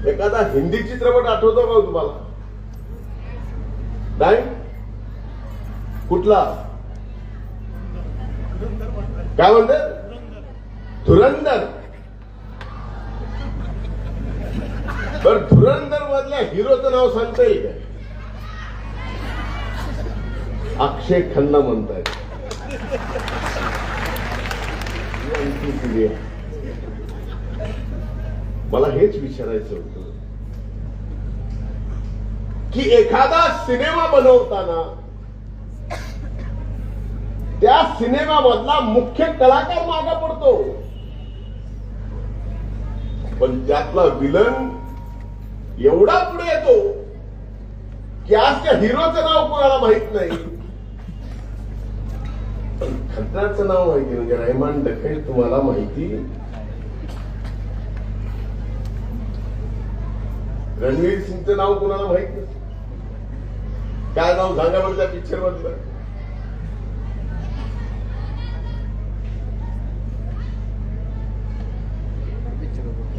एखादा हिंदी चित्रपट आठवतो का तुम्हाला? नाही? कुठला? काय म्हणते? धुरंधर. बर, धुरंधर मधल्या हिरोचं नाव सांगता येईल का? अक्षय खन्ना म्हणतायत. मला हेच विचारायचं होतं की एखादा सिनेमा बनवताना त्या सिनेमामधला मुख्य कलाकार मागा पडतो, पण त्यातला विलन एवढा पुढे येतो की आज त्या हिरोचं नाव कोणाला माहित नाही, पण खन्नाचं नाव माहिती. म्हणजे रहमान डखेल तुम्हाला माहिती, रणवीर सिंगचं नाव कोणाला माहित नसतं. काय नाव सांगा बरं त्या पिक्चर मधलं?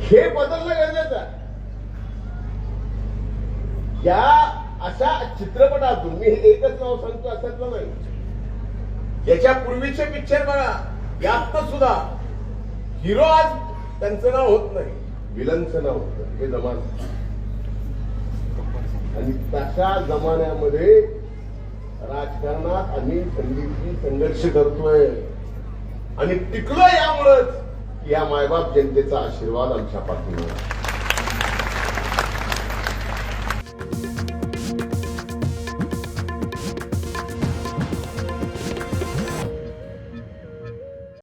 हे बदलणं गरजेचं आहे. या अशा चित्रपटातून मी हे एकच नाव सांगतो असं नाही, याच्या पूर्वीचे पिक्चर बघा, यात सुद्धा हिरो आज त्यांचं नाव होत नाही, विलनचं नाव होतं. हे जमाना, आणि तशा जमान्यामध्ये राजकारणात आम्ही संधीची संघर्ष करतोय आणि टिकलो यामुळेच या मायबाप जनतेचा आशीर्वाद आमच्या पाठीवर.